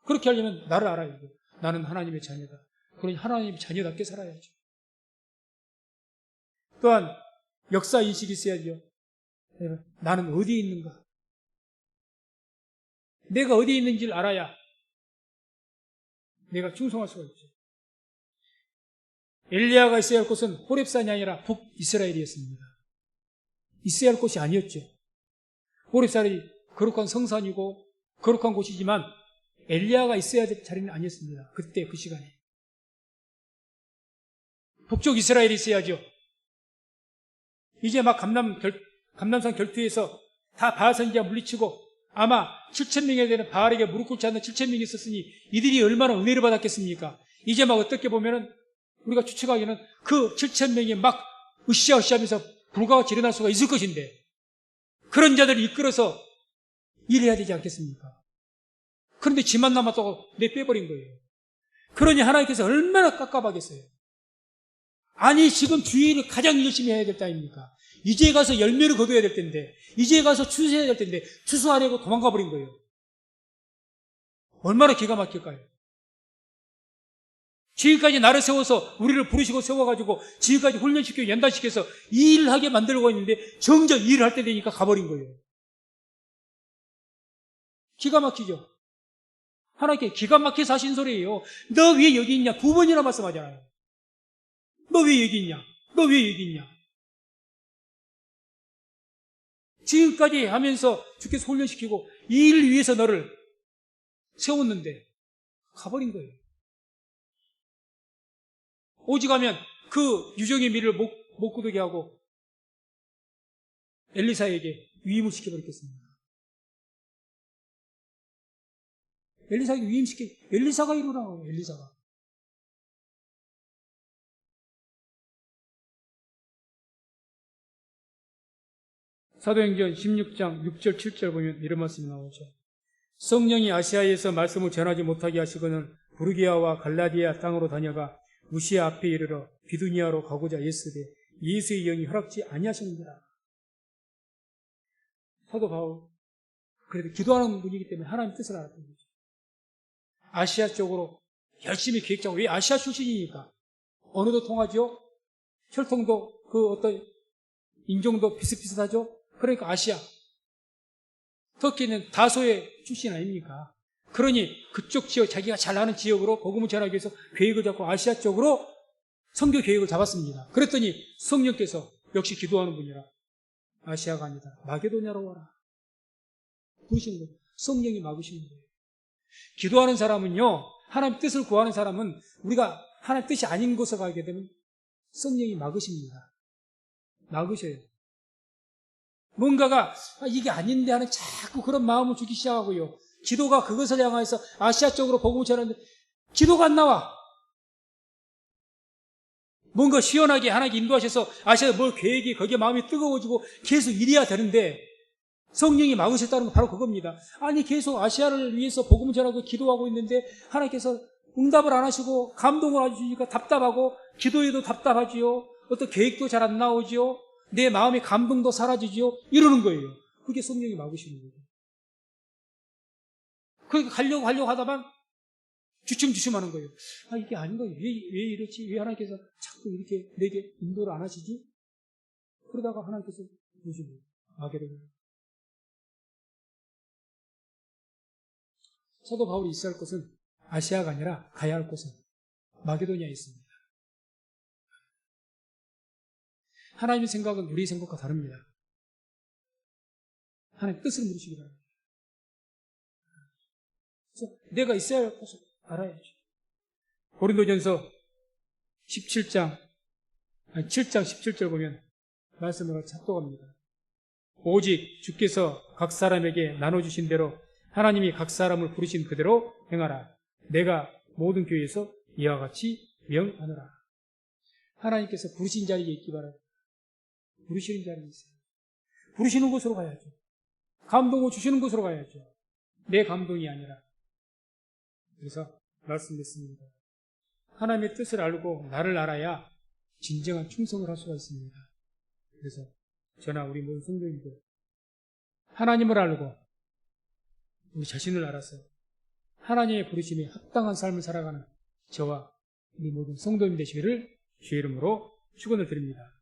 그렇게 하려면 나를 알아야 돼요. 나는 하나님의 자녀다. 그러니 하나님의 자녀답게 살아야죠. 또한 역사 인식이 있어야죠. 나는 어디에 있는가? 내가 어디에 있는지를 알아야 내가 충성할 수가 있죠. 엘리야가 있어야 할 곳은 호렙산이 아니라 북이스라엘이었습니다. 있어야 할 곳이 아니었죠. 호렙산이 거룩한 성산이고 거룩한 곳이지만 엘리야가 있어야 될 자리는 아니었습니다. 그때 그 시간에. 북쪽 이스라엘이 있어야죠. 이제 막 감람산 결투에서 다 바알 선지자 물리치고 아마 7,000명에 되는 바알에게 무릎 꿇지 않는 7,000명이 있었으니 이들이 얼마나 은혜를 받았겠습니까? 이제 막 어떻게 보면은 우리가 추측하기에는 그 7,000명이 막 으쌰으쌰 하면서 불과같이 일어날 수가 있을 것인데 그런 자들을 이끌어서 일해야 되지 않겠습니까? 그런데 지만 남았다고 내빼버린 거예요. 그러니 하나님께서 얼마나 깝깝하겠어요. 아니 지금 주일을 가장 열심히 해야 될 때입니까? 이제 가서 열매를 거둬야 될 텐데 이제 가서 추수해야 될 텐데 추수하려고 도망가 버린 거예요. 얼마나 기가 막힐까요? 지금까지 나를 세워서 우리를 부르시고 세워가지고 지금까지 훈련시키고 연단시켜서 이 일을 하게 만들고 있는데 정작 이 일을 할 때 되니까 가버린 거예요. 기가 막히죠? 하나님께 기가 막혀서 하신 소리예요. 너 왜 여기 있냐? 2번이나 말씀하잖아요. 너 왜 여기 있냐? 너 왜 여기 있냐? 지금까지 하면서 주께서 훈련시키고 이 일을 위해서 너를 세웠는데 가버린 거예요. 오직하면 그 유정의 미를 못 굳게 하고 엘리사에게 위임을 시켜버렸겠습니다. 엘리사에게 엘리사가 일어나요. 엘리사가. 사도행전 16장 6절 7절 보면 이런 말씀이 나오죠. 성령이 아시아에서 말씀을 전하지 못하게 하시거늘 부르기아와 갈라디아 땅으로 다녀가 무시아 앞에 이르러 비두니아로 가고자 애쓰되 예수의 영이 허락지 아니하셨느니라. 사도 바울 그래도 기도하는 분이기 때문에 하나님 뜻을 알았던 거죠. 아시아 쪽으로 열심히 계획 짜고, 왜 아시아 출신이니까. 언어도 통하죠? 혈통도 그 어떤 인종도 비슷비슷하죠? 그러니까 아시아. 터키는 다소의 출신 아닙니까? 그러니 그쪽 지역, 자기가 잘 아는 지역으로 복음을 전하기 위해서 계획을 잡고 아시아 쪽으로 선교 계획을 잡았습니다. 그랬더니 성령께서 역시 기도하는 분이라 아시아가 아니다. 마게도냐로 와라. 부르시는 거예요. 성령이 막으시는 거예요. 기도하는 사람은요, 하나님 뜻을 구하는 사람은 우리가 하나님 뜻이 아닌 곳에 가게 되면 성령이 막으십니다. 막으셔요. 뭔가가 이게 아닌데 하는 자꾸 그런 마음을 주기 시작하고요. 기도가 그것을 향해서 아시아 쪽으로 복음을 전하는데 기도가 안 나와. 뭔가 시원하게 하나님께 인도하셔서 아시아에 뭘 계획이 거기에 마음이 뜨거워지고 계속 이래야 되는데 성령이 막으셨다는 건 바로 그겁니다. 아니 계속 아시아를 위해서 복음을 전하고 기도하고 있는데 하나님께서 응답을 안 하시고 감동을 안 주시니까 답답하고 기도에도 답답하지요. 어떤 계획도 잘 안 나오지요. 내 마음의 감동도 사라지지요. 이러는 거예요. 그게 성령이 막으시는 거예요. 그러니까 가려고 하다만 주춤주춤하는 거예요. 아, 이게 아닌 거예요. 왜 이렇지? 왜 하나님께서 자꾸 이렇게 내게 인도를 안 하시지? 그러다가 하나님께서 보시는 거예요. 마게도냐. 사도 바울이 있어야 할 곳은 아시아가 아니라 가야 할 곳은 마게도냐에 있습니다. 하나님의 생각은 우리 생각과 다릅니다. 하나님 뜻을 물으시기 바랍니다. 그래서 내가 있어야 할 곳을 알아야죠. 고린도전서 7장 17절 보면 말씀을 작동합니다. 오직 주께서 각 사람에게 나눠주신 대로 하나님이 각 사람을 부르신 그대로 행하라. 내가 모든 교회에서 이와 같이 명하노라. 하나님께서 부르신 자리에 있기 바랍니다. 부르시는 자리에 있어요. 부르시는 곳으로 가야죠. 감동을 주시는 곳으로 가야죠. 내 감동이 아니라. 그래서 말씀드렸습니다. 하나님의 뜻을 알고 나를 알아야 진정한 충성을 할 수가 있습니다. 그래서 저나 우리 모든 성도님들 하나님을 알고 우리 자신을 알아서 하나님의 부르심에 합당한 삶을 살아가는 저와 우리 모든 성도님 되시기를 주의 이름으로 축원을 드립니다.